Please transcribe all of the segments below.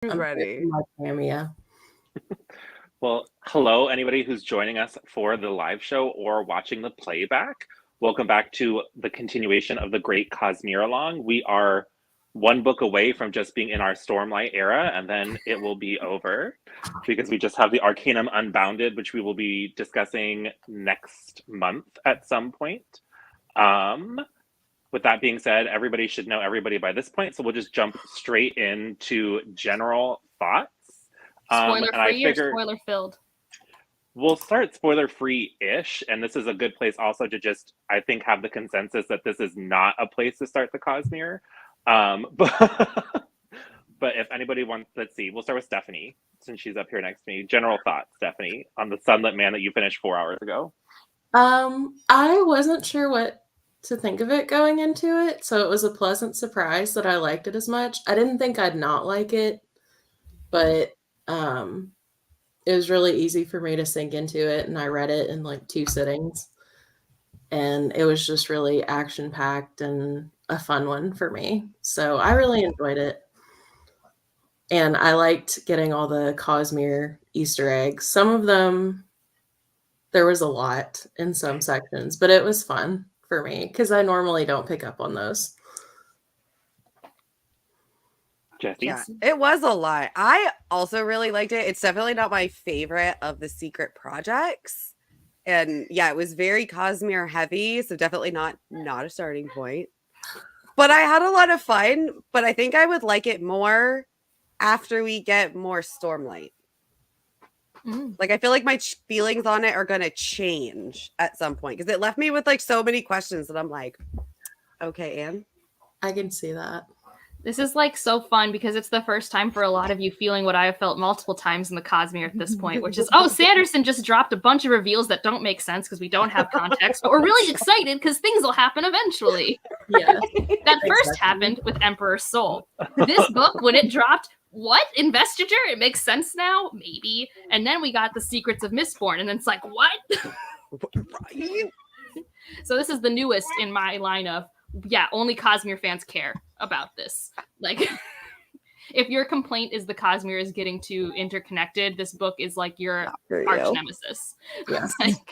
Who's I'm ready? my cameo. Well, hello, anybody who's joining us for the live show or watching the playback. Welcome back to the continuation of the Great Cosmere Along. We are one book away from just being in our Stormlight era, and then it will be over because we just have the Arcanum Unbounded, which we will be discussing next month at some point. With that being said, everybody should know everybody by this point, so we'll just jump straight into general thoughts. Spoiler And I free or figure spoiler filled? we'll start spoiler free-ish, and this is a good place also to just, I think, have the consensus that this is not a place to start the Cosmere. But but if anybody wants, let's see, we'll start with Stephanie, since she's up here next to me. General thoughts, Stephanie, on the Sunlit Man that you finished 4 hours ago. I wasn't sure what to think of it going into it, so it was a pleasant surprise that I liked it as much. I didn't think I'd not like it, but it was really easy for me to sink into it, and I read it in like 2 sittings. And it was just really action-packed and a fun one for me. So I really enjoyed it. And I liked getting all the Cosmere Easter eggs. Some of them, there was a lot in some sections, but it was fun for me because I normally don't pick up on those. Jessi? Yeah, it was a lot. I also really liked it. It's definitely not my favorite of the secret projects. And yeah, it was very Cosmere heavy, so definitely not a starting point. But I had a lot of fun, but I think I would like it more after we get more Stormlight. Like, I feel like my feelings on it are going to change at some point because it left me with like so many questions that I'm like, okay, Anne? I can see that. This is like so fun because it's the first time for a lot of you feeling what I have felt multiple times in the Cosmere at this point, which is, oh, Sanderson just dropped a bunch of reveals that don't make sense because we don't have context, but we're really excited because things will happen eventually. Yeah. That first happened with Emperor's Soul. This book, when it dropped, what? Investiture? It makes sense now? Maybe. And then we got the Secrets of Mistborn, and then it's like, what? So this is the newest in my line of, yeah, only Cosmere fans care about this. Like, if your complaint is the Cosmere is getting too interconnected, this book is like your arch nemesis. Yeah.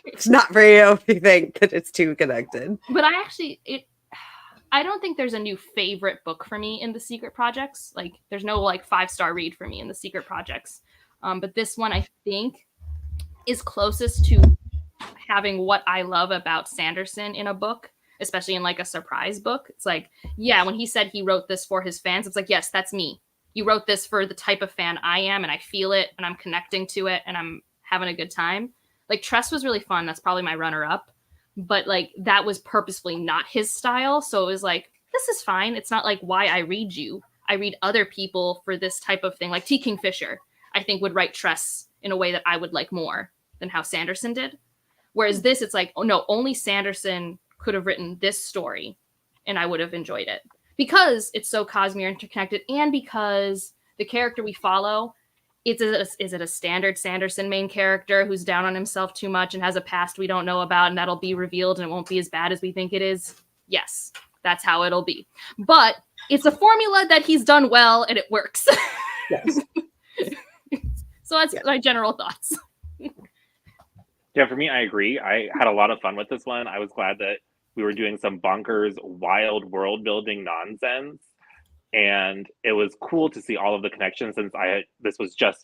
It's not for you if you think that it's too connected. But I don't think there's a new favorite book for me in the Secret Projects. Like, there's no like 5-star read for me in the Secret Projects. But this one, I think, is closest to having what I love about Sanderson in a book, especially in like a surprise book. It's like, yeah, when he said he wrote this for his fans, it's like, yes, that's me. You wrote this for the type of fan I am, and I feel it, and I'm connecting to it, and I'm having a good time. Like, Tress was really fun. That's probably my runner-up. But like, that was purposefully not his style. So it was like, this is fine. It's not like why I read you. I read other people for this type of thing. Like T. Kingfisher, I think, would write Tress in a way that I would like more than how Sanderson did. Whereas this, it's like, oh no, only Sanderson could have written this story and I would have enjoyed it because it's so Cosmere interconnected and because the character we follow, is it a standard Sanderson main character who's down on himself too much and has a past we don't know about and that'll be revealed and it won't be as bad as we think it is? Yes, that's how it'll be. But it's a formula that he's done well and it works. Yes. So that's my general thoughts. Yeah, for me, I agree. I had a lot of fun with this one. I was glad that we were doing some bonkers, wild world building nonsense. And it was cool to see all of the connections since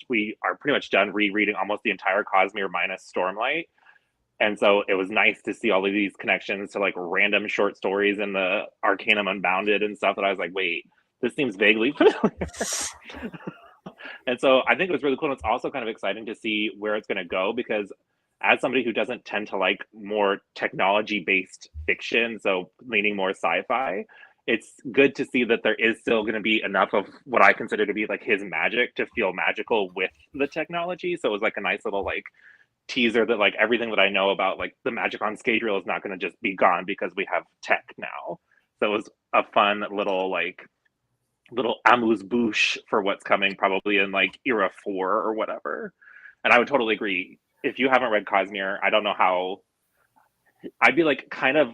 we are pretty much done rereading almost the entire Cosmere minus Stormlight. And so it was nice to see all of these connections to like random short stories in the Arcanum Unbounded and stuff that I was like, wait, this seems vaguely familiar. And so I think it was really cool. And it's also kind of exciting to see where it's going to go because as somebody who doesn't tend to like more technology-based fiction, so leaning more sci-fi, it's good to see that there is still going to be enough of what I consider to be like his magic to feel magical with the technology. So it was like a nice little like teaser that like everything that I know about like the magic on Scadrial is not going to just be gone because we have tech now. So it was a fun little amuse-bouche for what's coming probably in like era 4 or whatever. And I would totally agree. If you haven't read Cosmere, I don't know how. I'd be like kind of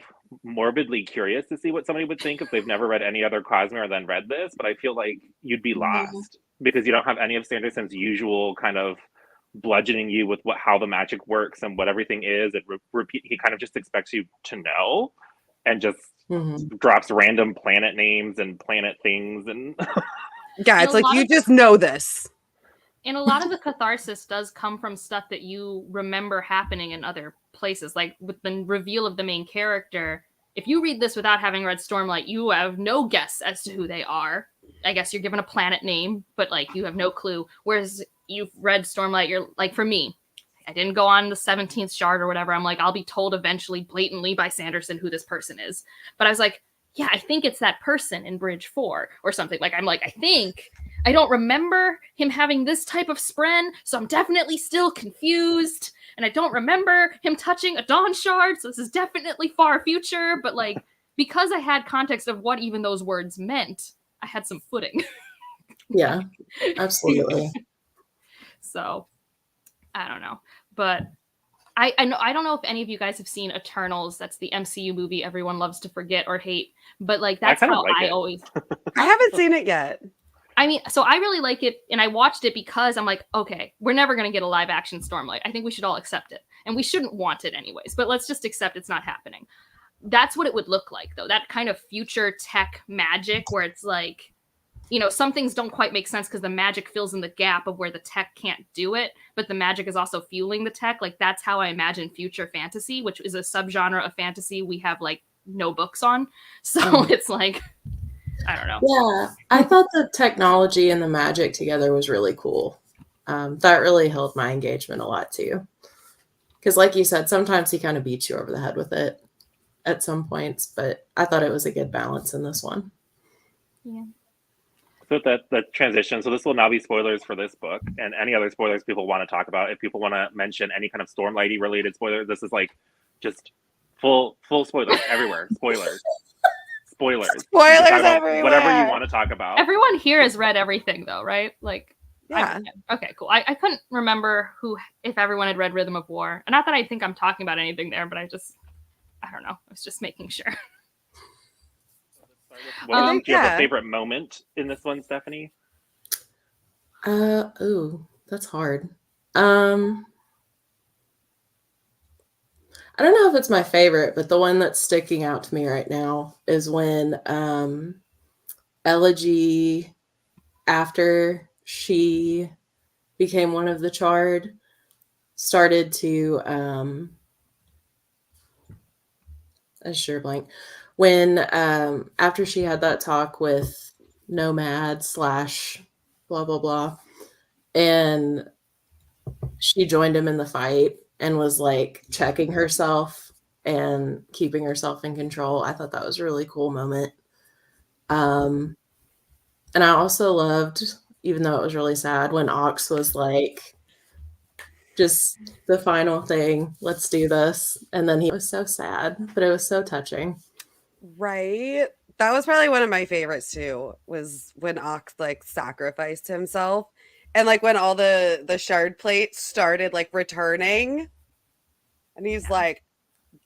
morbidly curious to see what somebody would think if they've never read any other Cosmere and then read this, but I feel like you'd be lost because you don't have any of Sanderson's usual kind of bludgeoning you with how the magic works and what everything is, and repeat. He kind of just expects you to know, and just drops random planet names and planet things, and yeah, it's like you just know this. And a lot of the catharsis does come from stuff that you remember happening in other places, like with the reveal of the main character. If you read this without having read Stormlight, you have no guess as to who they are. I guess you're given a planet name, but like you have no clue. Whereas you've read Stormlight, you're like, for me, I didn't go on the 17th shard or whatever. I'm like, I'll be told eventually blatantly by Sanderson who this person is. But I was like, yeah, I think it's that person in Bridge 4 or something. Like, I'm like, I don't remember him having this type of spren, so I'm definitely still confused. And I don't remember him touching a Dawn shard, so this is definitely far future. But like, because I had context of what even those words meant, I had some footing. Yeah, absolutely. So, I don't know. But I don't know if any of you guys have seen Eternals. That's the MCU movie everyone loves to forget or hate. But like, that's how I always... I haven't seen it yet. I mean, so I really like it, and I watched it because I'm like, okay, we're never going to get a live action Stormlight. I think we should all accept it. And we shouldn't want it anyways, but let's just accept it's not happening. That's what it would look like, though. That kind of future tech magic where it's like, you know, some things don't quite make sense because the magic fills in the gap of where the tech can't do it, but the magic is also fueling the tech. Like, that's how I imagine future fantasy, which is a subgenre of fantasy we have, like, no books on. So it's like... I don't know. Yeah, I thought the technology and the magic together was really cool. That really held my engagement a lot too. Because like you said, sometimes he kind of beats you over the head with it at some points, but I thought it was a good balance in this one. Yeah. So the transition, so this will now be spoilers for this book and any other spoilers people want to talk about. If people want to mention any kind of Stormlighty related spoilers, this is like just full spoilers everywhere. Spoilers everywhere. Whatever you want to talk about. Everyone here has read everything, though, right? Like, yeah. Okay, cool. I couldn't remember if everyone had read Rhythm of War. And not that I think I'm talking about anything there, but I don't know. I was just making sure. Do you have a favorite moment in this one, Stephanie? Ooh, that's hard. I don't know if it's my favorite, but the one that's sticking out to me right now is when Elegy, after she became one of the Charred, started to when after she had that talk with Nomad / blah blah blah, and she joined him in the fight and was like checking herself and keeping herself in control. I thought that was a really cool moment. And I also loved, even though it was really sad, when Ox was like, just the final thing, let's do this. And then he was so sad, but it was so touching. Right. That was probably one of my favorites too, was when Ox like sacrificed himself. And like when all the shard plates started like returning and he's like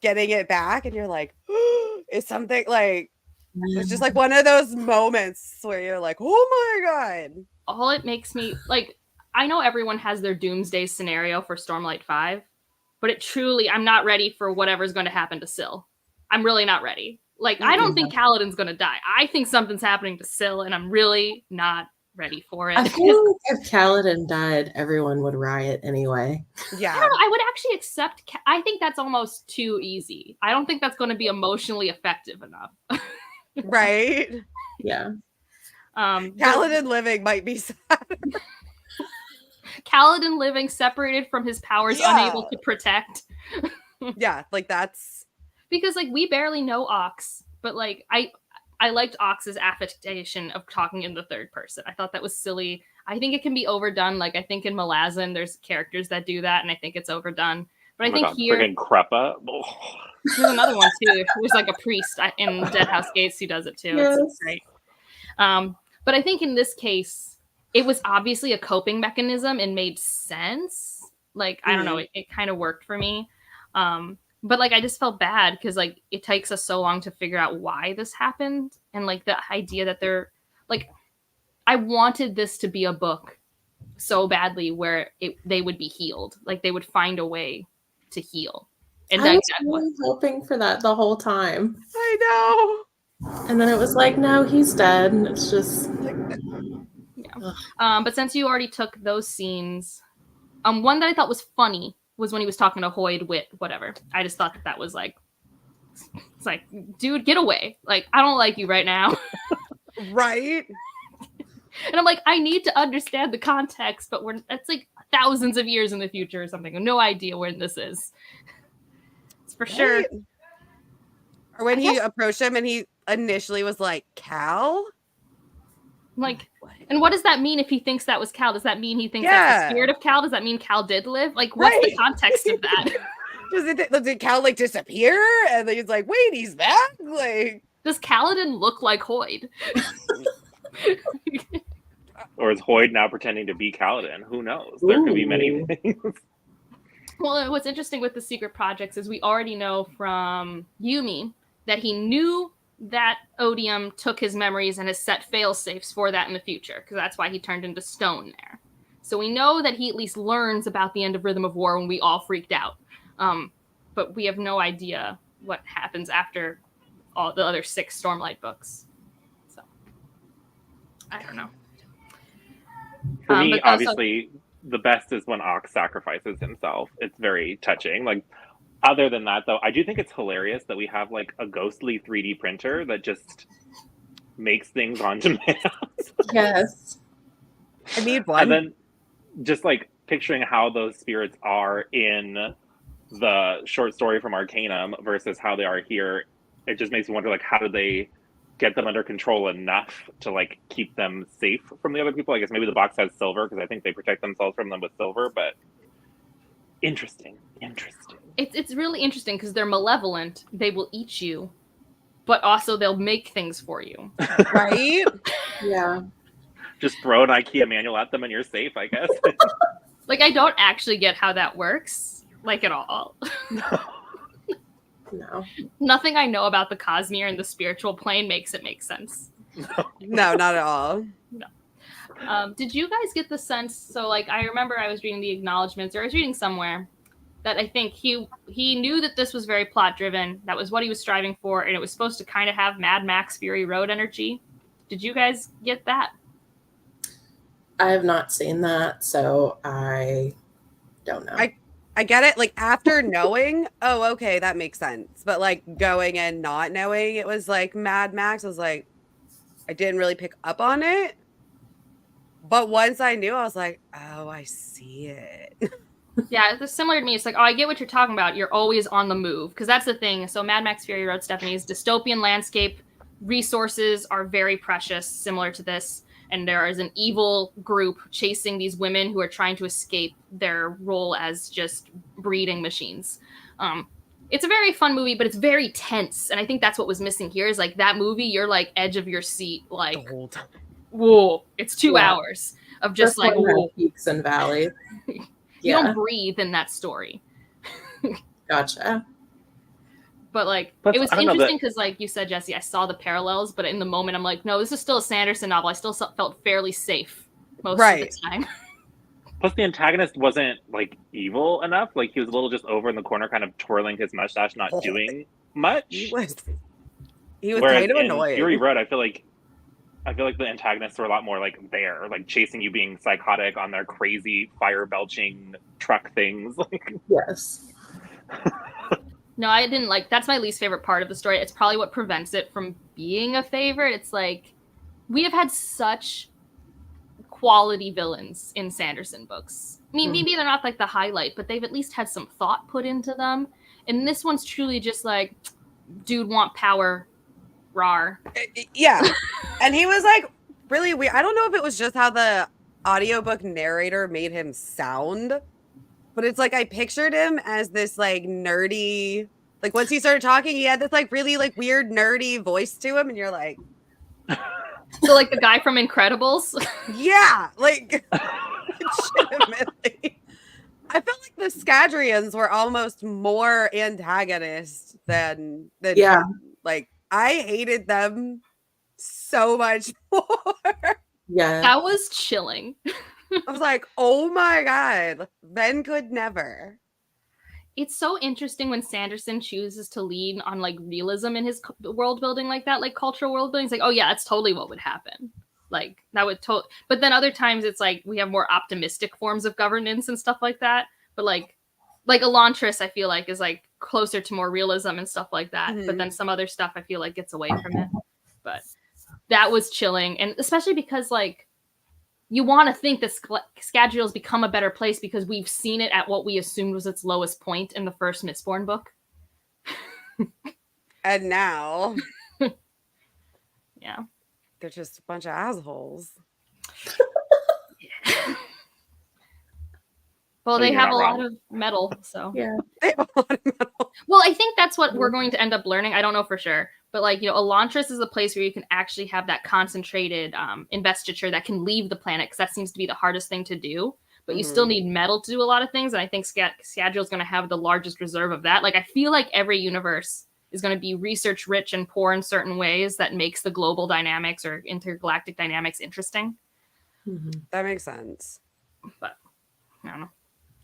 getting it back and you're like, it's something like, it's just like one of those moments where you're like, oh my God. All it makes me like, I know everyone has their doomsday scenario for Stormlight 5, but it truly, I'm not ready for whatever's going to happen to Syl. I'm really not ready. Like, I don't think Kaladin's going to die. I think something's happening to Syl and I'm really not ready for it. I feel like if Kaladin died, everyone would riot anyway. Yeah. I would actually accept. I think that's almost too easy. I don't think that's going to be emotionally effective enough. Right? Yeah. Kaladin living might be sad. Kaladin living separated from his powers, unable to protect. Yeah, like that's... Because, like, we barely know Ox, but, like, I liked Ox's affectation of talking in the third person. I thought that was silly. I think it can be overdone. Like, I think in Malazan, there's characters that do that, and I think it's overdone. But I think here... Friggin' Creppa. There's another one, too, who's like a priest in Deadhouse Gates who does it, too. Yes. It's great. But I think in this case, it was obviously a coping mechanism and made sense. Like, I don't know, it kind of worked for me. But like I just felt bad because like it takes us so long to figure out why this happened, and like the idea that they're like, I wanted this to be a book so badly where they would be healed, like they would find a way to heal. And I was really hoping for that the whole time. I know. And then it was like, no, he's dead. And it's just but since you already took those scenes, one that I thought was funny was when he was talking to Hoyd, Wit, whatever. I just thought that was like, it's like, dude, get away. Like, I don't like you right now. Right. And I'm like, I need to understand the context, but that's like thousands of years in the future or something. I have no idea when this is. It's for sure. Or when he approached him and he initially was like, Cal? Like, and what does that mean if he thinks that was Cal? Does that mean he thinks that's the spirit of Cal? Does that mean Cal did live? Like, what's the context of that? Did Cal like disappear? And then he's like, wait, he's back? Like, does Kaladin look like Hoyd? Or is Hoyd now pretending to be Kaladin? Who knows? There could be many things. Well, what's interesting with the secret projects is we already know from Yumi that he knew that Odium took his memories and has set fail-safes for that in the future, because that's why he turned into stone there. So we know that he at least learns about the end of Rhythm of War when we all freaked out. But we have no idea what happens after all the other 6 Stormlight books. So, I don't know. For me, obviously, the best is when Ox sacrifices himself. It's very touching. Like, other than that, though, I do think it's hilarious that we have like a ghostly 3D printer that just makes things on demand. Yes. I need one. And then just like picturing how those spirits are in the short story from Arcanum versus how they are here, it just makes me wonder, like, how do they get them under control enough to like keep them safe from the other people? I guess maybe the box has silver because I think they protect themselves from them with silver, but interesting. It's really interesting because they're malevolent. They will eat you, but also they'll make things for you. Right? Yeah. Just throw an IKEA manual at them and you're safe, I guess. Like, I don't actually get how that works, like, at all. No. Nothing I know about the Cosmere and the spiritual plane makes it make sense. No, not at all. No. Did you guys get the sense? So, like, I remember I was reading the acknowledgments, or I was reading somewhere that I think he knew that this was very plot driven. That was what he was striving for, and it was supposed to kind of have Mad Max Fury Road energy. Did you guys get that? I have not seen that, so I don't know. I get it. Like, after knowing, oh, okay, that makes sense. But like going and not knowing it was like Mad Max, I was like, I didn't really pick up on it. But once I knew, I was like, oh, I see it. Yeah, it's similar to me. It's like, oh, I get what you're talking about. You're always on the move. Because that's the thing. So Mad Max Fury Road, Stephanie, is dystopian landscape. Resources are very precious, similar to this. And there is an evil group chasing these women who are trying to escape their role as just breeding machines. It's a very fun movie, but it's very tense. And I think that's what was missing here is like that movie, you're like edge of your seat. Like, whoa, it's 2 hours of just like, whoa. Peaks and valleys. You don't breathe in that story. Gotcha. But like, it was interesting because, like you said, Jessi, I saw the parallels, but in the moment, I'm like, no, this is still a Sanderson novel. I still felt fairly safe most of the time. Plus, the antagonist wasn't like evil enough. Like, he was a little just over in the corner, kind of twirling his mustache, not doing much. He was Whereas kind of annoying. Fury Road, I feel like the antagonists were a lot more like there, like chasing you, being psychotic on their crazy fire belching truck things. Yes. No, I didn't like. That's my least favorite part of the story. It's probably what prevents it from being a favorite. It's like we have had such quality villains in Sanderson books. I mean, maybe they're not like the highlight, but they've at least had some thought put into them. And this one's truly just like, dude, want power, rar. Yeah. And he was like really weird. I don't know if it was just how the audiobook narrator made him sound, but it's like I pictured him as this like nerdy, like once he started talking, he had this like really like weird nerdy voice to him, and you're like, so like the guy from Incredibles. Yeah, like legitimately. I felt like the Scadrians were almost more antagonist than Yeah. like I hated them so much more. Yeah. That was chilling. I was like, oh my god, Ben could never. It's so interesting when Sanderson chooses to lean on like realism in his world building like that, like cultural world building. It's like, oh yeah, that's totally what would happen. Like that would but then other times it's like we have more optimistic forms of governance and stuff like that. But like Elantris, I feel like is like closer to more realism and stuff like that. But then some other stuff I feel like gets away from it. But that was chilling, and especially because like you want to think that Scadrial's become a better place because we've seen it at what we assumed was its lowest point in the first Mistborn book. And now yeah, they're just a bunch of assholes. Yeah. Well, they have a lot of metal, so Yeah. They have a lot of metal. Well, I think that's what we're going to end up learning. I don't know for sure. But like, Elantris is a place where you can actually have that concentrated investiture that can leave the planet, because that seems to be the hardest thing to do. But you still need metal to do a lot of things. And I think Scadrial's going to have the largest reserve of that. Like, I feel like every universe is going to be research rich and poor in certain ways that makes the global dynamics or intergalactic dynamics interesting. That makes sense. But I don't know.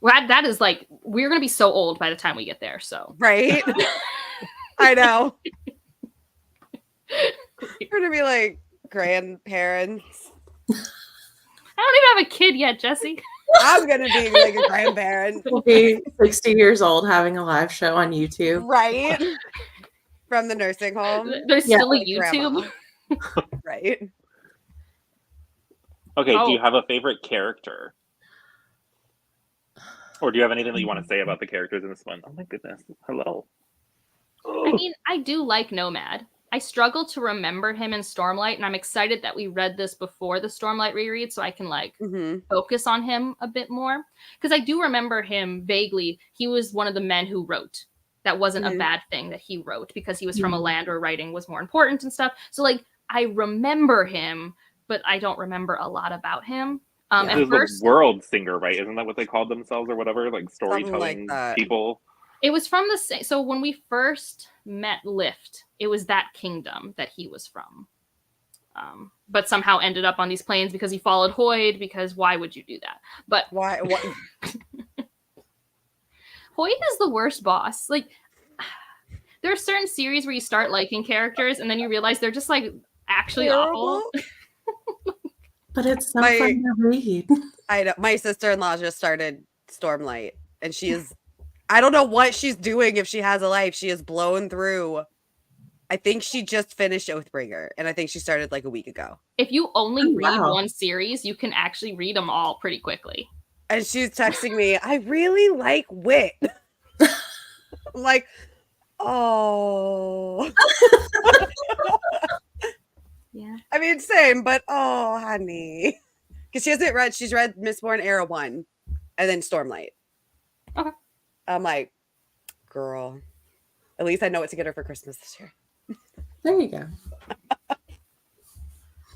Well, that is like, we're going to be so old by the time we get there. So Right? I know. We're gonna be like grandparents. I don't even have a kid yet, Jessi. I'm gonna be like a grandparent. We'll be 60 years old having a live show on YouTube. Right? From the nursing home. There's still a like YouTube. grandma. Right? Okay, Oh. do you have a favorite character? Or do you have anything that you want to say about the characters in this one? Oh my goodness. Hello. I mean, I do like Nomad. I struggle to remember him in Stormlight, and I'm excited that we read this before the Stormlight reread so I can like focus on him a bit more. Because I do remember him vaguely. He was one of the men who wrote. That wasn't a bad thing that he wrote because he was from a land where writing was more important and stuff. So like I remember him, but I don't remember a lot about him. This is the world singer, right? Isn't that what they called themselves or whatever? Like storytelling people. It was from the same. So when we first met Lift, it was that kingdom that he was from. But somehow ended up on these planes because he followed Hoyd, because why would you do that? But Why? What? Hoyd is the worst boss. Like, there are certain series where you start liking characters and then you realize they're just like actually awful. But it's so fun to read. I know. My sister-in-law just started Stormlight, and she is, I don't know what she's doing if she has a life. She is blown through. I think she just finished Oathbringer, and I think she started like a week ago. If you only read one series, you can actually read them all pretty quickly. And she's texting me, I really like Wit. I'm like, oh. Yeah. I mean, same, but oh, honey. Because she's read Mistborn Era 1 and then Stormlight. Okay. I'm like, girl, at least I know what to get her for Christmas this year. There you go.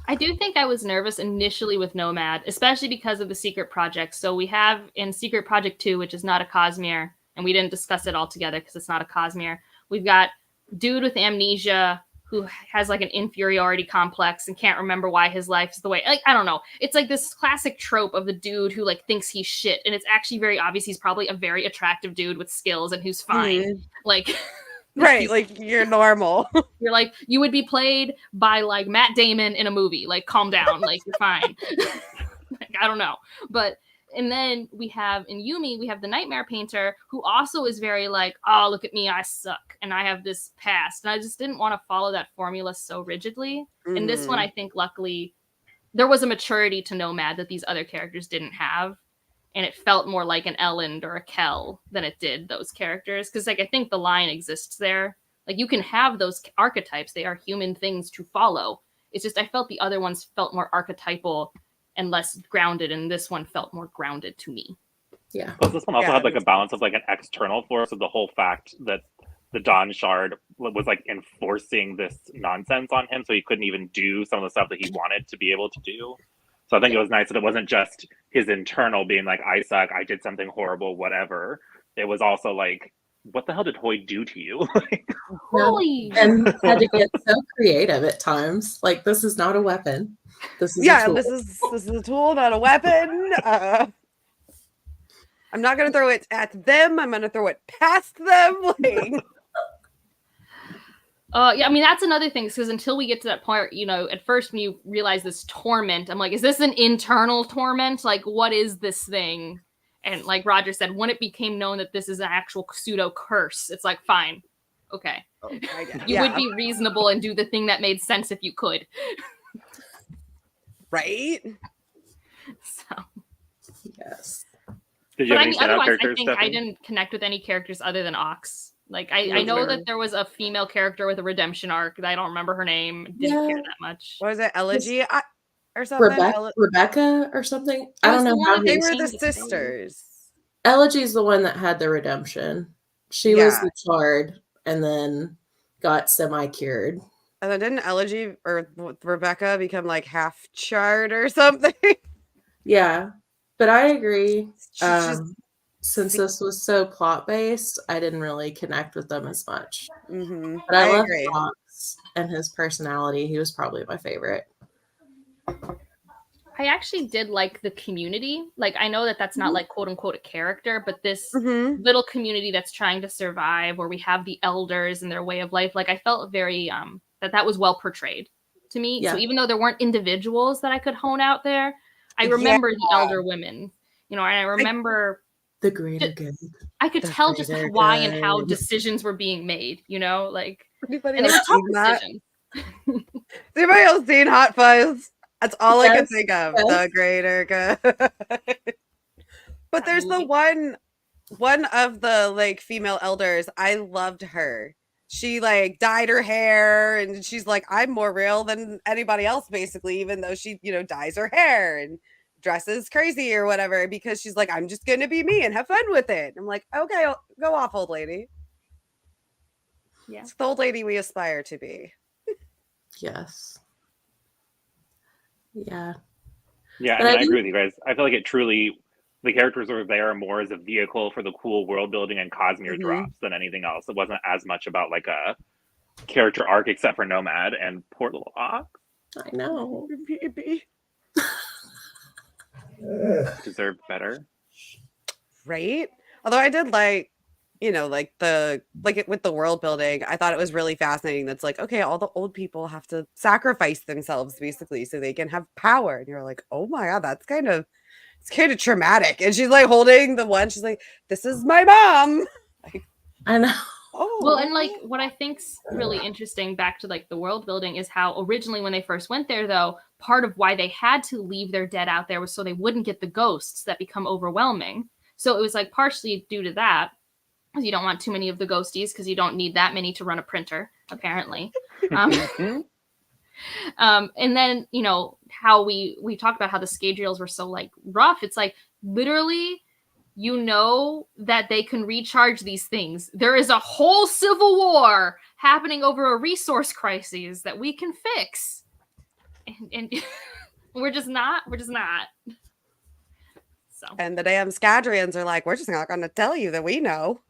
I do think I was nervous initially with Nomad, especially because of the Secret Project. So we have in Secret Project 2, which is not a Cosmere, and we didn't discuss it all together because it's not a Cosmere. We've got dude with amnesia who has like an inferiority complex and can't remember why his life is the way. Like, I don't know. It's like this classic trope of the dude who like thinks he's shit, and it's actually very obvious he's probably a very attractive dude with skills and who's fine. Like, right, like you're normal. You're like, you would be played by like Matt Damon in a movie. Like, calm down, like you're fine. Like, I don't know, but. And then we have in Yumi, we have the Nightmare Painter, who also is very like, oh, look at me, I suck. And I have this past. And I just didn't want to follow that formula so rigidly. In this one, I think, luckily, there was a maturity to Nomad that these other characters didn't have. And it felt more like an Elend or a Kel than it did those characters. Because, like, I think the line exists there. Like, you can have those archetypes. They are human things to follow. It's just I felt the other ones felt more archetypal and less grounded, and this one felt more grounded to me. Yeah. Plus, this one also had like a balance of like an external force of the whole fact that the Dawn Shard was like enforcing this nonsense on him, so he couldn't even do some of the stuff that he wanted to be able to do. So I think it was nice that it wasn't just his internal being like, I suck, I did something horrible, whatever. it was also like, what the hell did Hoy do to you? Holy. And had to get so creative at times. Like, this is not a weapon. This is a tool. this is a tool, not a weapon. I'm not gonna throw it at them. I'm gonna throw it past them. Like, yeah, I mean, that's another thing, because until we get to that part, you know, at first when you realize this torment, I'm like, is this an internal torment? Like, what is this thing? And like Rodger said, when it became known that this is an actual pseudo curse, it's like, fine, okay. I guess. You would be reasonable and do the thing that made sense if you could. Right? So. Yes. Did you But have I any mean, standout otherwise, I characters, think I Stephanie? didn't connect with any characters other than Ox. Like, I know that there was a female character with a redemption arc. I don't remember her name. Didn't care that much. What was it? Elegy or something? Rebecca or something? I don't know how they were the sisters. Elegy's the one that had the redemption. She was the charred and then got semi-cured. And then didn't Elegy or Rebecca become like half charred or something? Yeah. But I agree. Since this was so plot-based, I didn't really connect with them as much. Mm-hmm. But I love agree. Fox and his personality. He was probably my favorite. I actually did like the community. Like, I know that that's not like quote unquote a character, but this little community that's trying to survive, where we have the elders and their way of life. Like, I felt very that was well portrayed to me. Yeah. So even though there weren't individuals that I could hone out there, I remember the elder women. You know, and I remember the greater good. I could tell just why and how decisions were being made. You know, like, and they were tough decisions. Has anybody else seen Hot Fuzz? That's all I could think of. The greater good. But there's the one of the like female elders. I loved her. She like dyed her hair, and she's like, I'm more real than anybody else, basically, even though she, you know, dyes her hair and dresses crazy or whatever, because she's like, I'm just gonna be me and have fun with it. I'm like, okay, go off, old lady. Yeah, it's the old lady we aspire to be. Yes. Yeah. Yeah, I agree with you guys. I feel like it truly, the characters were there more as a vehicle for the cool world building and Cosmere drops than anything else. It wasn't as much about like a character arc, except for Nomad and poor little Ox. I know. Deserved better. Right? Although I did like, you know, like with the world building, I thought it was really fascinating. That's like, okay, all the old people have to sacrifice themselves basically so they can have power. And you're like, oh my God, it's kind of traumatic. And she's like holding the one, she's like, this is my mom. Like, I know. Oh. Well, and like what I think's really interesting back to like the world building is how originally when they first went there, though, part of why they had to leave their dead out there was so they wouldn't get the ghosts that become overwhelming. So it was like partially due to that. You don't want too many of the ghosties because you don't need that many to run a printer, apparently. And then, you know, how we talked about how the Scadrials were so like rough. It's like literally, you know, that they can recharge these things. There is a whole civil war happening over a resource crisis that we can fix. And we're just not. So. And the damn Scadrians are like, we're just not going to tell you that we know.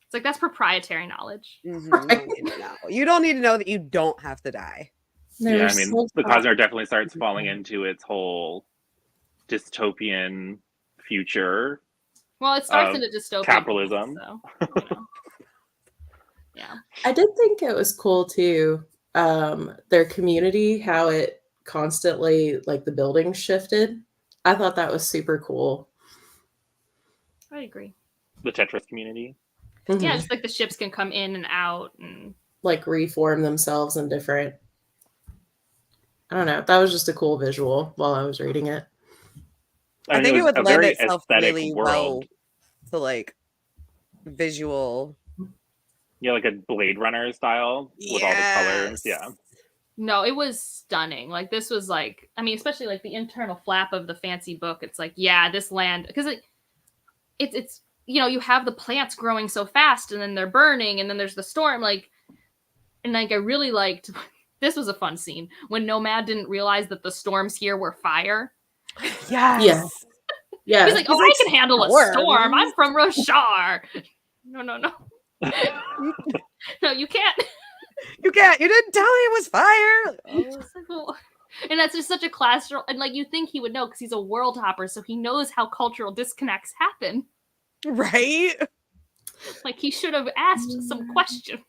It's like, that's proprietary knowledge. Mm-hmm. You don't need to know. You don't need to know that you don't have to die. Yeah, I mean, the Cosmere definitely starts falling into its whole dystopian future. Well, it starts in a dystopian capitalism. So, you know. Yeah. I did think it was cool too. Their community, how it constantly, like the buildings shifted. I thought that was super cool. I agree. The Tetris community. Mm-hmm. Yeah, just like the ships can come in and out and like reform themselves in different. I don't know. That was just a cool visual while I was reading it. I think it would lend itself really well to like visual. Yeah, like a Blade Runner style with all the colors. Yeah. No, it was stunning. Like this was like, I mean, especially like the internal flap of the fancy book. It's like, yeah, this land, because it's you know, you have the plants growing so fast and then they're burning and then there's the storm. Like, and like I really liked. This was a fun scene when Nomad didn't realize that the storms here were fire. Yes. Yeah. He's like, He's oh, like, I can handle a "Storm." storm. I'm from Roshar. No. No, you can't. You can't. You didn't tell me it was fire. Oh. It's like, well, and that's just such a classroom. And like, you think he would know because he's a world hopper, so he knows how cultural disconnects happen. Right? Like, he should have asked some questions.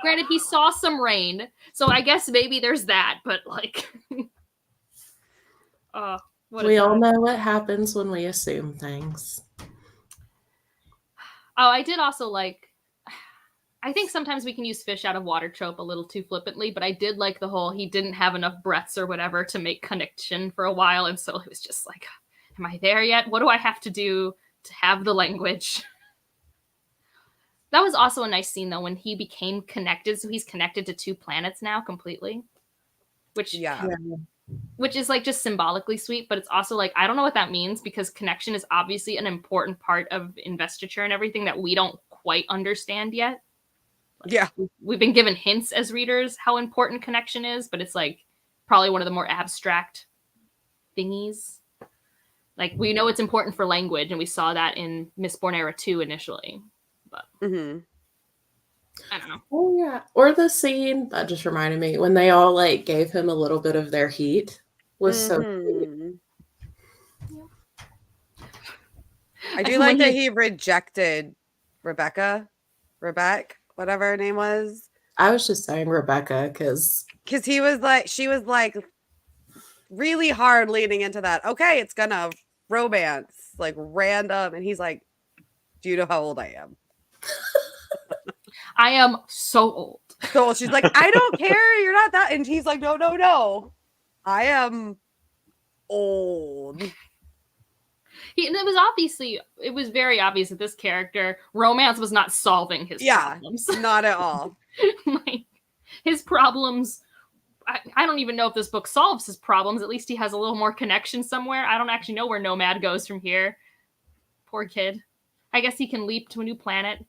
Granted, he saw some rain, so I guess maybe there's that. But like, we all know what happens when we assume things. Oh, I did also like. I think sometimes we can use fish out of water trope a little too flippantly, but I did like the whole he didn't have enough breaths or whatever to make connection for a while, and so it was just like, am I there yet? What do I have to do to have the language? That was also a nice scene though when he became connected, so he's connected to 2 planets now completely, which is like just symbolically sweet, but it's also like I don't know what that means because connection is obviously an important part of investiture and everything that we don't quite understand yet. Yeah. We've been given hints as readers how important connection is, but it's like probably one of the more abstract thingies. Like we know it's important for language, and we saw that in Mistborn Era 2 initially. But I don't know. Oh yeah. Or the scene that just reminded me when they all like gave him a little bit of their heat was so sweet. I do like that he rejected Rebecca, whatever her name was. I was just saying Rebecca because she was like really hard leaning into that. Okay, it's gonna romance, like random, and he's like, "Do you know how old I am?" I am so old. So she's like, "I don't care. You're not that," and he's like, "No. I am old." And it was very obvious that this character romance was not solving his problems. Not at all. Like his problems, I don't even know if this book solves his problems. At least he has a little more connection somewhere. I don't actually know where Nomad goes from here. Poor kid. I guess he can leap to a new planet,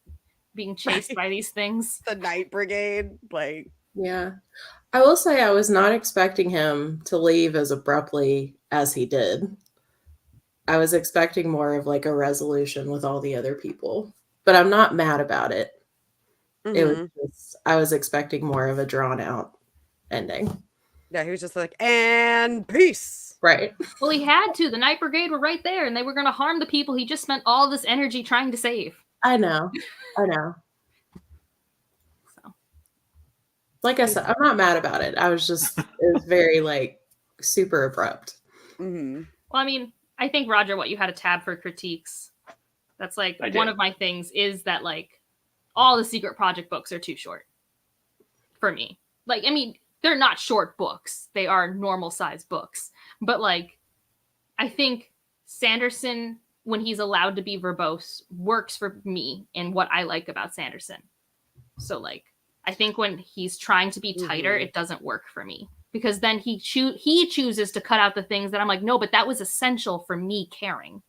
being chased by these things. The Night Brigade, like. Yeah. I will say I was not expecting him to leave as abruptly as he did. I was expecting more of like a resolution with all the other people, but I'm not mad about it. It was just, I was expecting more of a drawn out ending. Yeah, he was just like, and peace. Right. Well, he had to. The Night Brigade were right there, and they were going to harm the people he just spent all this energy trying to save. I know. So, like I said, I'm not mad about it. I was just, it was very like super abrupt. Mm-hmm. Well, I mean, I think, Rodger, what you had a tab for critiques. That's like one of my things is that like all the Secret Project books are too short for me. Like, I mean, they're not short books. They are normal size books. But like, I think Sanderson, when he's allowed to be verbose, works for me in what I like about Sanderson. So like, I think when he's trying to be tighter, it doesn't work for me. Because then he chooses to cut out the things that I'm like, no, but that was essential for me caring.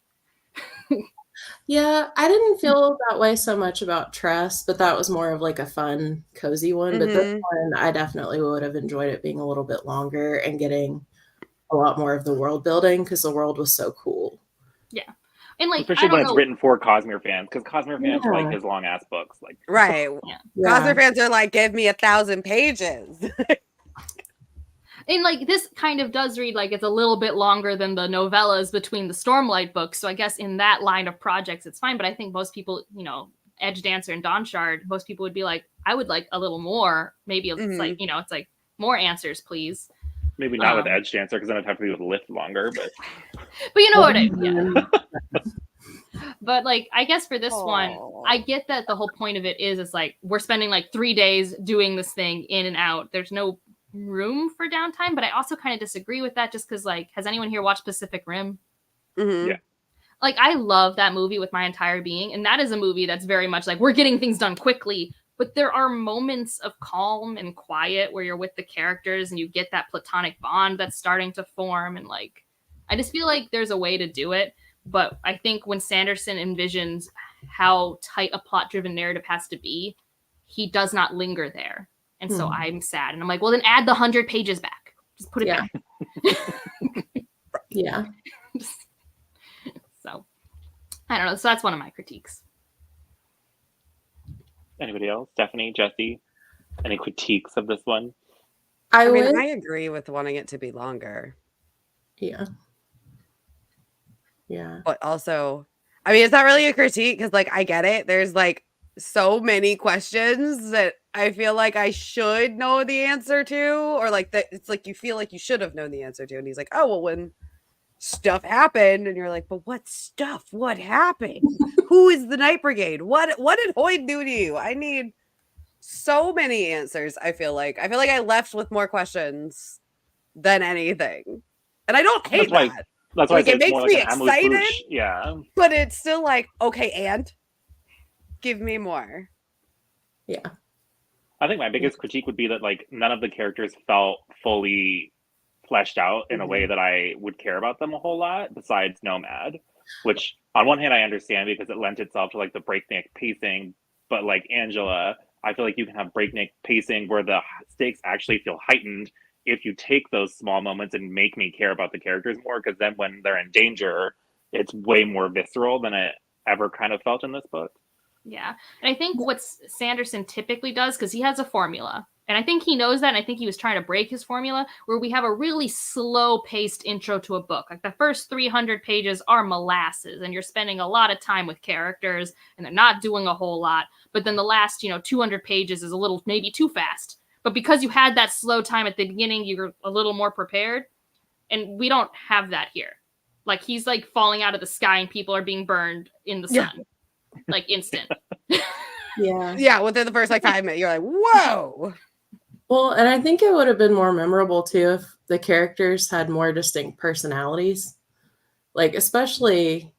Yeah, I didn't feel that way so much about Tress, but that was more of like a fun, cozy one. But this one, I definitely would have enjoyed it being a little bit longer and getting a lot more of the world building because the world was so cool. Yeah. And like, especially when it's written for Cosmere fans, because Cosmere fans like his long ass books. Like, right. Yeah. Cosmere fans are like, give me 1,000 pages. And like this kind of does read like it's a little bit longer than the novellas between the Stormlight books. So I guess in that line of projects, it's fine. But I think most people, you know, Edge Dancer and Dawn Shard, most people would be like, I would like a little more. Maybe it's like, you know, it's like more answers, please. Maybe not with Edge Dancer because then I'd have to be with Lift longer. But you know what I mean. Yeah. But like, I guess for this one, I get that the whole point of it is it's like we're spending like 3 days doing this thing in and out. There's no room for downtime, but I also kind of disagree with that just because like, has anyone here watched Pacific Rim? Yeah. Like, I love that movie with my entire being, and that is a movie that's very much like we're getting things done quickly, but there are moments of calm and quiet where you're with the characters and you get that platonic bond that's starting to form. And like, I just feel like there's a way to do it. But I think when Sanderson envisions how tight a plot-driven narrative has to be, he does not linger there. And so I'm sad. And I'm like, well, then add the 100 pages back. Just put it back. Yeah. I don't know. So that's one of my critiques. Anybody else? Stephanie, Jessi, any critiques of this one? I would, mean, I agree with wanting it to be longer. yeah. Yeah. But also, I mean, it's not really a critique because, like, I get it. There's like so many questions that I feel like I should know the answer to, or like that it's like you feel like you should have known the answer to. And he's like, oh, well, when stuff happened, and you're like, but what stuff? What happened? Who is the Night Brigade? What did Hoyd do to you? I need so many answers. I feel like I left with more questions than anything, and I don't hate that. That's why Like, I say it it's more makes like me an excited. amuse-bouche. Yeah. But it's still like, okay, and give me more. Yeah. I think my biggest critique would be that like none of the characters felt fully fleshed out in a way that I would care about them a whole lot, besides Nomad, which on one hand I understand because it lent itself to like the breakneck pacing, but like Angela, I feel like you can have breakneck pacing where the stakes actually feel heightened if you take those small moments and make me care about the characters more, because then when they're in danger, it's way more visceral than it ever kind of felt in this book. Yeah. And I think what Sanderson typically does, because he has a formula, and I think he knows that, and I think he was trying to break his formula, where we have a really slow-paced intro to a book. Like the first 300 pages are molasses, and you're spending a lot of time with characters, and they're not doing a whole lot. But then the last, 200 pages is a little maybe too fast. But because you had that slow time at the beginning, you're a little more prepared. And we don't have that here. Like, he's like falling out of the sky and people are being burned in the sun. Like, instant. Yeah. Within the first like 5 minutes, you're like, whoa. Well, and I think it would have been more memorable too if the characters had more distinct personalities. Like, especially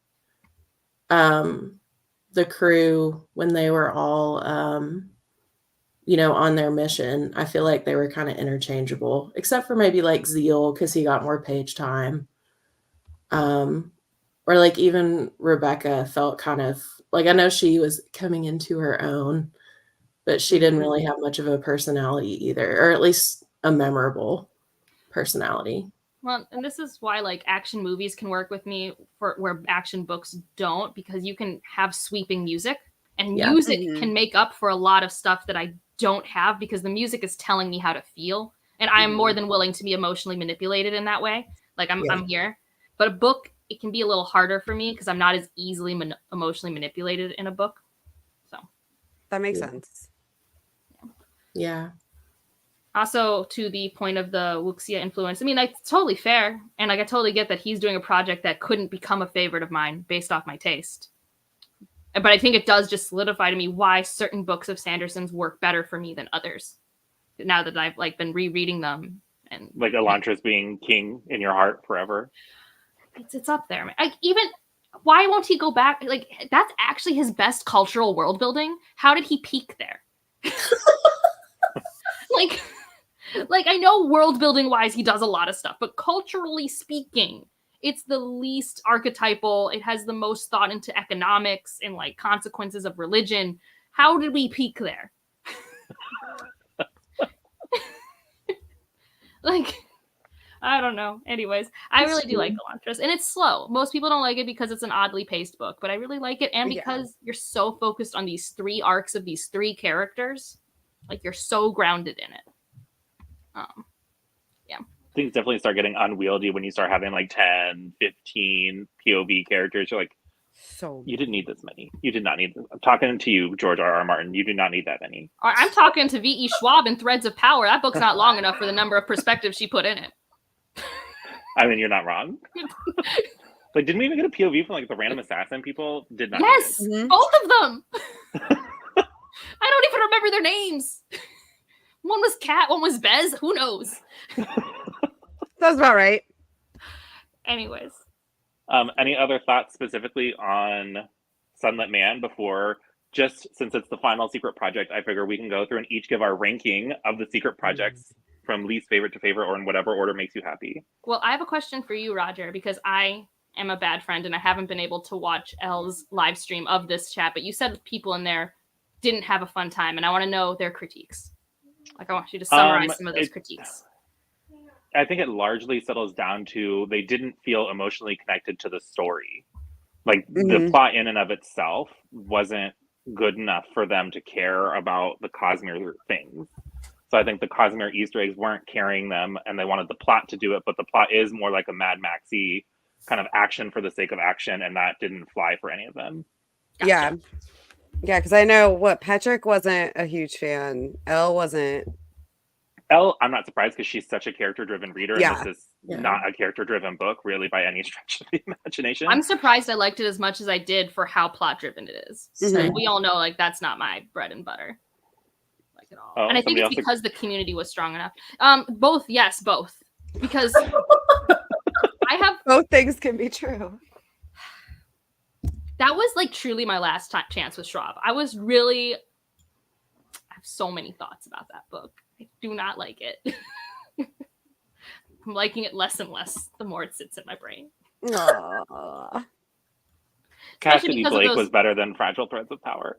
the crew when they were all on their mission. I feel like they were kind of interchangeable, except for maybe like Zeal, because he got more page time. Or like even Rebecca felt kind of like, I know she was coming into her own, but she didn't really have much of a personality either, or at least a memorable personality. Well, and this is why like action movies can work with me for where action books don't, because you can have sweeping music, and music can make up for a lot of stuff that I don't have, because the music is telling me how to feel, and I am more than willing to be emotionally manipulated in that way. Like I'm here, but a book, it can be a little harder for me because I'm not as easily emotionally manipulated in a book. So that makes sense. Yeah. Also, to the point of the Wuxia influence, I mean, like, it's totally fair. And like, I totally get that he's doing a project that couldn't become a favorite of mine based off my taste. But I think it does just solidify to me why certain books of Sanderson's work better for me than others. Now that I've like been rereading them, and like Elantris being king in your heart forever. It's up there. Like, even why won't he go back? Like, that's actually his best cultural world building. How did he peak there? like I know world building wise he does a lot of stuff, but culturally speaking, it's the least archetypal. It has the most thought into economics and like consequences of religion. How did we peak there? Like, I don't know. Anyways, I really do like Elantris, and it's slow. Most people don't like it because it's an oddly paced book, but I really like it, and because you're so focused on these 3 arcs of these 3 characters, like you're so grounded in it. Things definitely start getting unwieldy when you start having like 10, 15 POV characters. You're like, so you didn't need this many. You did not need this. I'm talking to you, George R.R. Martin. You do not need that many. I'm talking to V.E. Schwab in Threads of Power. That book's not long enough for the number of perspectives she put in it. I mean, you're not wrong. Like, didn't we even get a POV from like the random assassin people? Did not. Yes, both of them. I don't even remember their names. One was Kat, one was Bez. Who knows? Sounds about right. Anyways. Any other thoughts specifically on Sunlit Man before, just since it's the final secret project, I figure we can go through and each give our ranking of the secret projects from least favorite to favorite, or in whatever order makes you happy. Well, I have a question for you, Rodger, because I am a bad friend and I haven't been able to watch Elle's live stream of this chat, but you said people in there didn't have a fun time, and I want to know their critiques. Like, I want you to summarize some of those critiques. I think it largely settles down to they didn't feel emotionally connected to the story. Like the plot in and of itself wasn't good enough for them to care about the Cosmere things. So I think the Cosmere Easter eggs weren't carrying them, and they wanted the plot to do it, but the plot is more like a Mad Maxy kind of action for the sake of action, and that didn't fly for any of them. Gotcha. Yeah, because I know Patrick wasn't a huge fan. Elle wasn't. Elle, I'm not surprised because she's such a character-driven reader, Yeah. and this is not a character-driven book, really, by any stretch of the imagination. I'm surprised I liked it as much as I did for how plot-driven it is. So we all know, like, that's not my bread and butter, like at all. Oh, and I think it's because the community was strong enough. Both, yes, both, because I have both things can be true. That was like truly my last chance with Schwab. I have so many thoughts about that book. I do not like it. I'm liking it less and less the more it sits in my brain. Aww. Cassidy Blake was better than Fragile Threads of Power.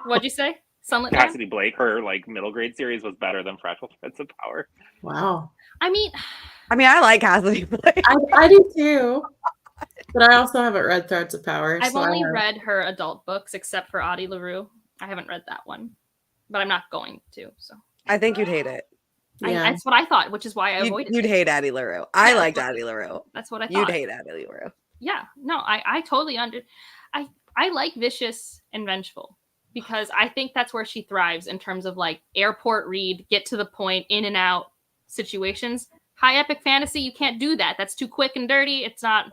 What'd you say? Sunlit Cassidy Blake, her like middle grade series was better than Fragile Threads of Power. Wow. I mean, I like Cassidy Blake. I do too. But I also haven't read Threads of Power. I've only read her adult books, except for Audie LaRue. I haven't read that one, but I'm not going to. So I think you'd hate it. That's what I thought, which is why I avoided it. You'd hate Addie LaRue. I liked Addie LaRue. That's what I thought. You'd hate Addie LaRue. Yeah. No, I totally I like vicious and vengeful because I think that's where she thrives in terms of like airport read, get to the point, in and out situations. High epic fantasy, you can't do that. That's too quick and dirty. It's not.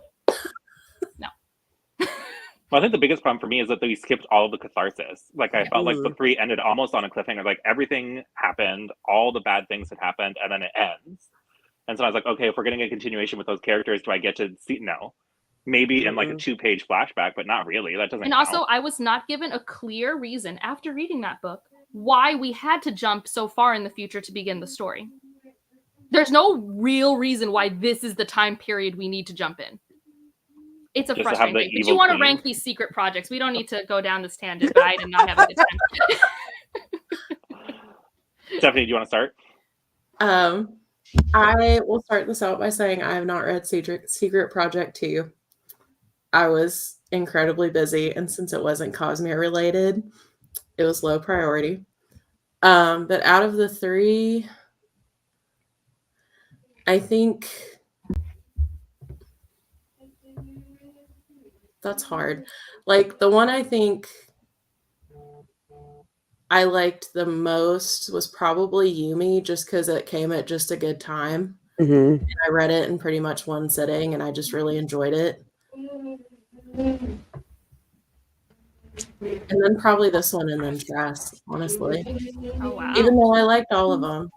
No. Well, I think the biggest problem for me is that we skipped all of the catharsis. Like, I felt like the 3 ended almost on a cliffhanger. Like, everything happened, all the bad things had happened, and then it ends. And so I was like, okay, if we're getting a continuation with those characters, do I get to see? No. Maybe in like a 2-page flashback, but not really. That doesn't And count. also, I was not given a clear reason after reading that book why we had to jump so far in the future to begin the story. There's no real reason why this is the time period we need to jump in. It's a frustrating thing. But you want to rank these secret projects. We don't need to go down this tangent, but I did not have a good time. Stephanie, do you want to start? I will start this out by saying I have not read Secret Project 2. I was incredibly busy, and since it wasn't Cosmere related, it was low priority. But out of the 3, I think that's hard. Like, the one I think I liked the most was probably Yumi, just because it came at just a good time. And I read it in pretty much one sitting, and I just really enjoyed it. And then probably this one, and then Jess, honestly. Oh, wow. Even though I liked all of them.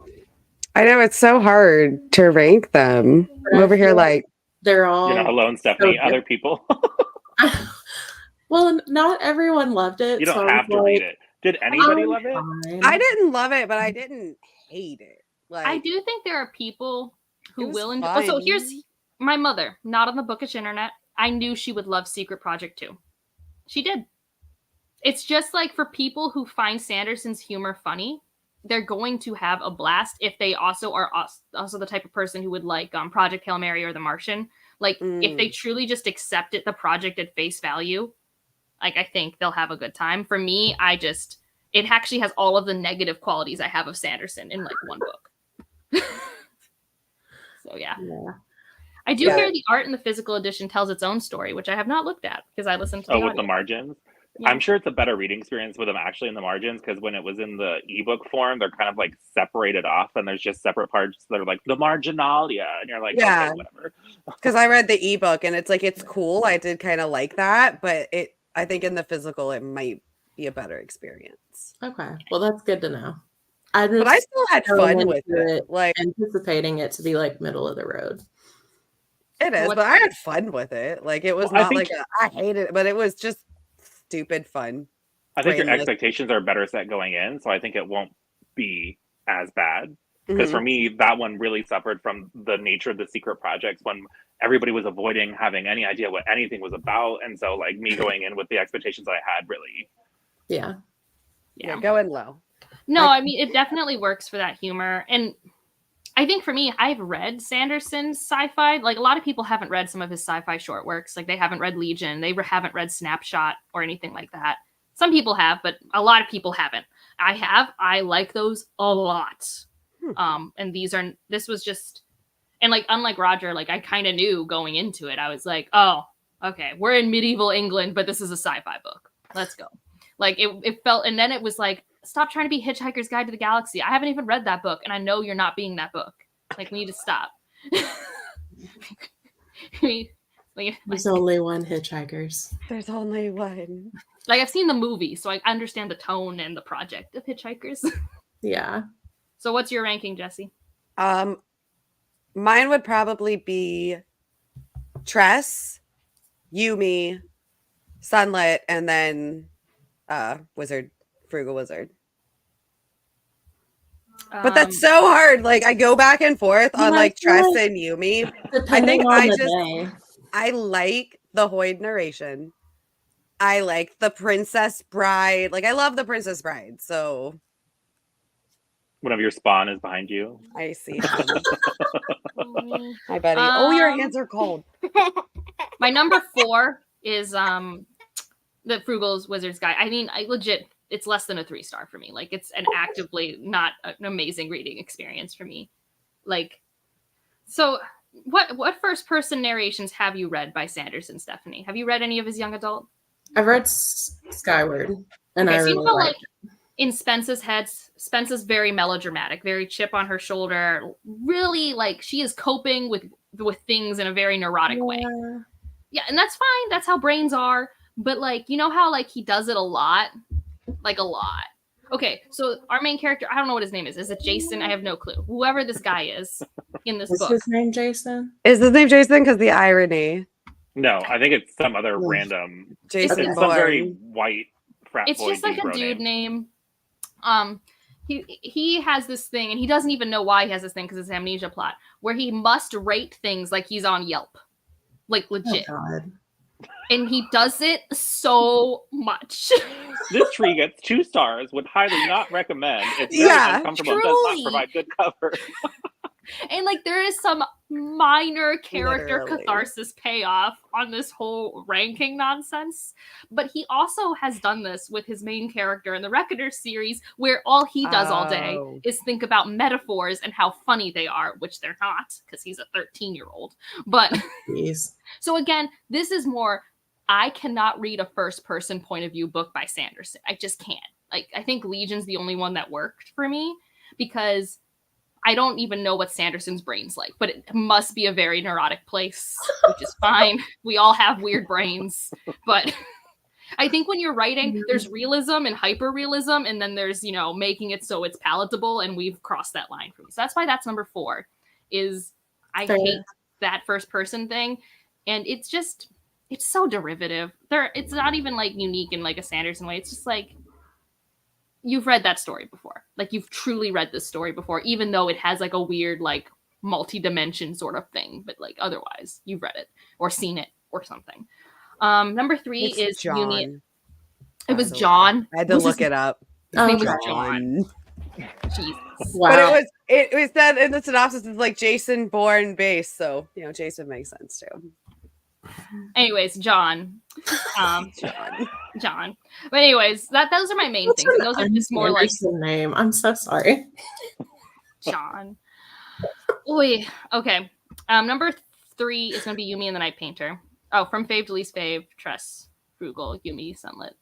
I know, it's so hard to rank them. I'm over here like... They're all... You're not alone, Stephanie. Other people. Well, not everyone loved it. You don't have to read it. Did anybody love it? I didn't love it, but I didn't hate it. Like, I do think there are people who will enjoy. Oh, so here's my mother, not on the bookish internet. I knew she would love Secret Project 2. She did. It's just like for people who find Sanderson's humor funny, they're going to have a blast if they also are also the type of person who would like Project Hail Mary or The Martian. Like, if they truly just accept the project at face value, like, I think they'll have a good time. For me, it actually has all of the negative qualities I have of Sanderson in, like, one book. So, yeah. I do hear the art in the physical edition tells its own story, which I have not looked at because I listened to the with the margins? Yeah. I'm sure it's a better reading experience with them actually in the margins, because when it was in the ebook form, they're kind of like separated off, and there's just separate parts that are like the marginalia, and you're like, okay, whatever. Because I read the ebook, and it's like, it's cool. I did kind of like that, but I think in the physical, it might be a better experience. Okay, well, that's good to know. But I still had fun with it, like anticipating it to be like middle of the road. It is, but I had fun with it. Like, it was not like I hated it, but it was just stupid fun. I think your expectations are better set going in, so I think it won't be as bad. Because for me, that one really suffered from the nature of the secret projects when everybody was avoiding having any idea what anything was about, and so like me going in with the expectations I had really. Yeah, going low. No, I mean, it definitely works for that humor, and I think for me, I've read Sanderson's sci-fi. Like a lot of people haven't read some of his sci-fi short works. Like they haven't read Legion, they haven't read Snapshot or anything like that. Some people have, but a lot of people haven't. I have. I like those a lot. And this was just, and like unlike Rodger, like I kind of knew going into it. I was like, oh, okay, we're in medieval England, but this is a sci-fi book. Let's go. Like it felt, and then it was like, stop trying to be Hitchhiker's Guide to the Galaxy. I haven't even read that book, and I know you're not being that book. Like, we need to stop. There's only one Hitchhikers. There's only one. Like, I've seen the movie, so I understand the tone and the project of Hitchhikers. Yeah. So what's your ranking, Jessi? Mine would probably be Tress, Yumi, Sunlit, and then Frugal Wizard. But that's so hard. Like I go back and forth on like Tress and Yumi. I think I like the Hoyd narration. I like the Princess Bride. Like I love the Princess Bride. So one of your spawn is behind you. I see him. Hi, buddy. Oh, your hands are cold. My number 4 is the Frugal Wizard's Guide. I mean, I legit, it's less than a 3-star for me. Like, it's an actively not an amazing reading experience for me. Like, so what first person narrations have you read by Sanderson, Stephanie? Have you read any of his young adult? I've read Skyward, and I really like it. In Spence's head, Spence is very melodramatic, very chip on her shoulder. Really, like, she is coping with things in a very neurotic way. Yeah, and that's fine. That's how brains are. But, like, you know how, like, he does it a lot? Like, a lot. Okay, so our main character, I don't know what his name is. Is it Jason? I have no clue. Whoever this guy is in this book. Is his name Jason? Is his name Jason? Because the irony. No, I think it's some other random. Jason It's some very white frat It's boy just like a bro dude name. He has this thing, and he doesn't even know why he has this thing because it's an amnesia plot, where he must rate things like he's on Yelp. Like, legit. Oh, God. And he does it so much. This tree gets 2 stars. Would highly not recommend. It's very uncomfortable. It does truly. not provide good cover. And like there is some minor character Literally. catharsis payoff on this whole ranking nonsense. But he also has done this with his main character in the Reckoner series, where all he does all day is think about metaphors and how funny they are, which they're not, because he's a 13-year-old. But so again, this is more, I cannot read a first-person point of view book by Sanderson. I just can't. Like, I think Legion's the only one that worked for me, because I don't even know what Sanderson's brain's like, but it must be a very neurotic place, which is fine. We all have weird brains. But I think when you're writing, there's realism and hyper-realism, and then there's, you know, making it so it's palatable, and we've crossed that line for me. So that's why that's number 4, is I hate that first-person thing. And it's just, it's so derivative. It's not even, like, unique in, like, a Sanderson way. It's just, like, you've read that story before. Like, you've truly read this story before, even though it has, like, a weird, like, multi-dimension sort of thing. But, like, otherwise, you've read it or seen it or something. Number 3 is John. Yumi. It was John. I had to look it up. His name was John. Jesus. Wow. But it was said in the synopsis, it's like Jason Bourne base. So, you know, Jason makes sense too. Anyways, John. John. But anyways, those are my main things. And those are just more like name. I'm so sorry. John. Oy. Okay. Number 3 is gonna be Yumi and the Night Painter. Oh, from fave to least fave, Tress, Frugal, Yumi, Sunlit.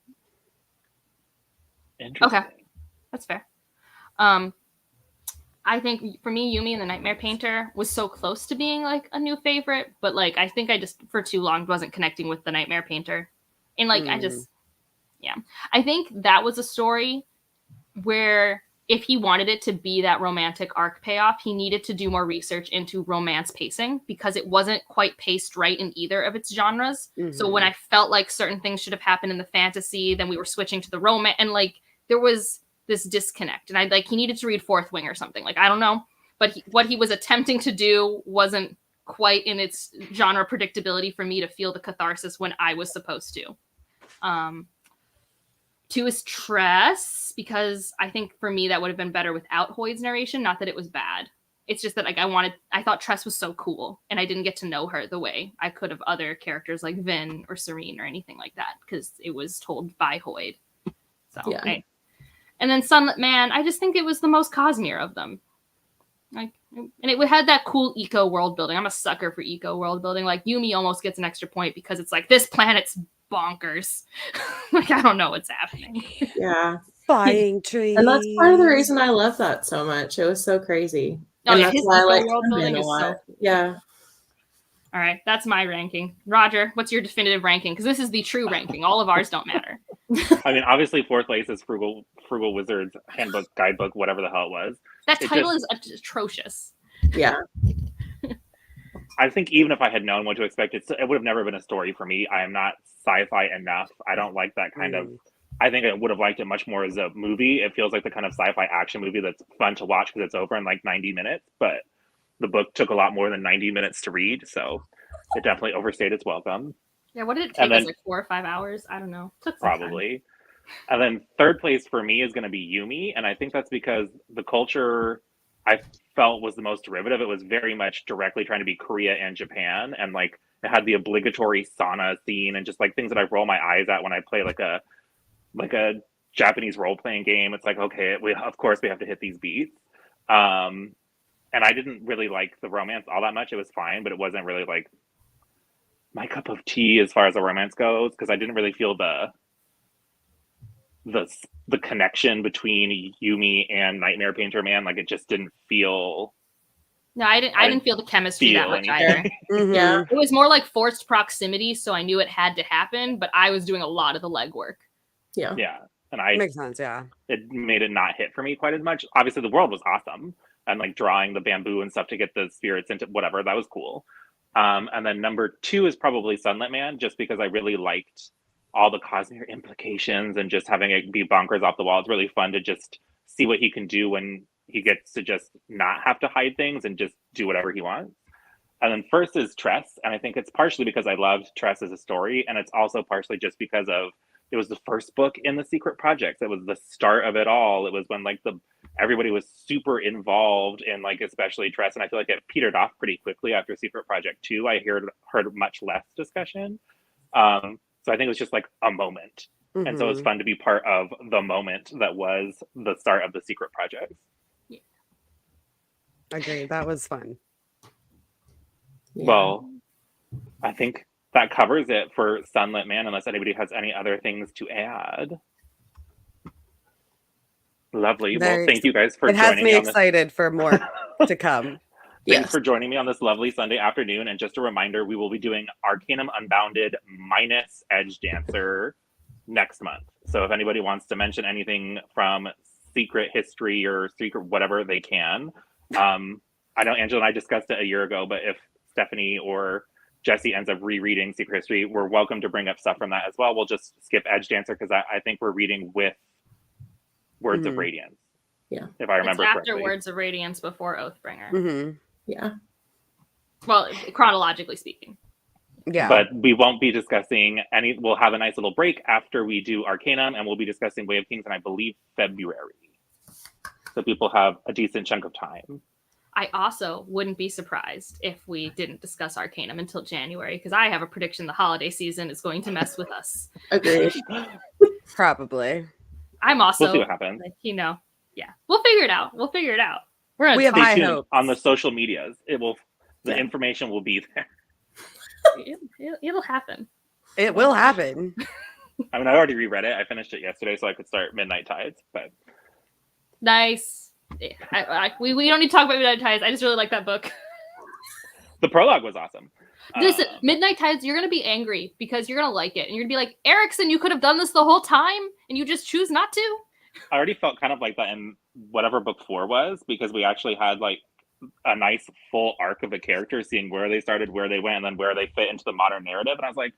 Interesting. Okay. That's fair. I think for me, Yumi and the Nightmare Painter was so close to being like a new favorite, but like I think I just for too long wasn't connecting with the Nightmare Painter. And like I think that was a story where if he wanted it to be that romantic arc payoff, he needed to do more research into romance pacing, because it wasn't quite paced right in either of its genres. So when I felt like certain things should have happened in the fantasy, then we were switching to the romance, and like there was this disconnect, and he needed to read Fourth Wing or something. Like, I don't know, but what he was attempting to do wasn't quite in its genre predictability for me to feel the catharsis when I was supposed to. 2 is Tress, because I think for me that would have been better without Hoyd's narration. Not that it was bad, It's just that like I thought Tress was so cool, and I didn't get to know her the way I could of other characters like Vin or Serene or anything like that, because it was told by Hoyd. So Yeah. and then Sunlit Man, I just think it was the most Cosmere of them. Like, and it had that cool eco world building. I'm a sucker for eco world building. Like Yumi almost gets an extra point because it's like this planet's bonkers. Like I don't know what's happening. Yeah. Buying trees. And that's part of the reason I love that so much. It was so crazy. Oh, and yeah, that's his why I like eco-world building Sunlit a is lot. so cool. Yeah. All right, that's my ranking. Rodger, what's your definitive ranking? Because this is the true ranking. All of ours don't matter. I mean, obviously, fourth place is Frugal Wizard's Handbook, Guidebook, whatever the hell it was. That It title just- is atrocious. Yeah. I think even if I had known what to expect, it would have never been a story for me. I am not sci-fi enough. I don't like that kind of. I think I would have liked it much more as a movie. It feels like the kind of sci-fi action movie that's fun to watch because it's over in like 90 minutes. But the book took a lot more than 90 minutes to read, so it definitely overstayed its welcome. Yeah, what did it And take us? then- Like 4 or 5 hours? I don't know. Took some time. Probably. And then third place for me is going to be Yumi. And I think that's because the culture I felt was the most derivative. It was very much directly trying to be Korea and Japan. And like it had the obligatory sauna scene and just like things that I roll my eyes at when I play like a Japanese role-playing game. It's like, okay, of course we have to hit these beats. And I didn't really like the romance all that much. It was fine, but it wasn't really like my cup of tea as far as the romance goes, because I didn't really feel the connection between Yumi and Nightmare Painter Man. Like it just didn't feel. No, I didn't feel the chemistry that much either. Yeah. It was more like forced proximity, so I knew it had to happen, but I was doing a lot of the legwork. Yeah. Yeah, and Makes sense. Yeah. it made it not hit for me quite as much. Obviously, the world was awesome, and like drawing the bamboo and stuff to get the spirits into whatever, that was cool. And then number 2 is probably Sunlit Man, just because I really liked all the Cosmere implications and just having it be bonkers off the wall. It's really fun to just see what he can do when he gets to just not have to hide things and just do whatever he wants. And then first is Tress, and I think it's partially because I loved Tress as a story, and it's also partially just because of it was the first book in the Secret Projects. It was the start of it all. It was when like everybody was super involved in like especially Tress, and I feel like it petered off pretty quickly after Secret Project 2. I heard much less discussion. So I think it was just like a moment. Mm-hmm. And so it was fun to be part of the moment that was the start of the Secret Projects. Agreed. That was fun. Yeah. Well, I think that covers it for Sunlit Man, unless anybody has any other things to add. Lovely. Well, thank you guys for It has joining me me on this. excited for more to come. Thanks for joining me on this lovely Sunday afternoon. And just a reminder, we will be doing Arcanum Unbounded minus Edge Dancer next month. So if anybody wants to mention anything from Secret History or Secret whatever, they can. I know Angela and I discussed it a year ago, but if Stephanie or Jessi ends up rereading Secret History, we're welcome to bring up stuff from that as well. We'll just skip Edge Dancer because I think we're reading with Words of Radiance. Yeah. If I remember It's correctly. after Words of Radiance, before Oathbringer. Mm-hmm. Yeah. Well, chronologically speaking. Yeah. But we won't be discussing any. We'll have a nice little break after we do Arcanum, and we'll be discussing Way of Kings in, I believe, February. So people have a decent chunk of time. I also wouldn't be surprised if we didn't discuss Arcanum until January, because I have a prediction the holiday season is going to mess with us. Agreed. Probably. I'm also, We'll see what happens. like, yeah, we'll figure it out. We're gonna We have talk- high Stay tuned hopes. on the social medias. The Yeah. information will be there. It'll happen. It will happen. I mean, I already reread it. I finished it yesterday, so I could start Midnight Tides. But Nice. We don't need to talk about Midnight Tides. I just really like that book. the prologue was awesome. Listen, Midnight Tides, you're gonna be angry because you're gonna like it, and you're gonna be like, Erickson, you could have done this the whole time, and you just choose not to. I already felt kind of like that in whatever book 4 was, because we actually had like a nice full arc of the characters, seeing where they started, where they went, and then where they fit into the modern narrative. And I was like,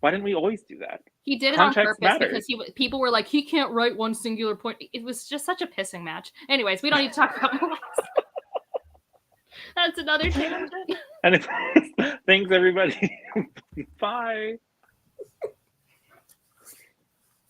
why didn't we always do that? He did it Context on purpose matters. because people were like, he can't write one singular point. It was just such a pissing match. Anyways, we don't need to talk about more. That's another tangent. And thanks, everybody. Bye.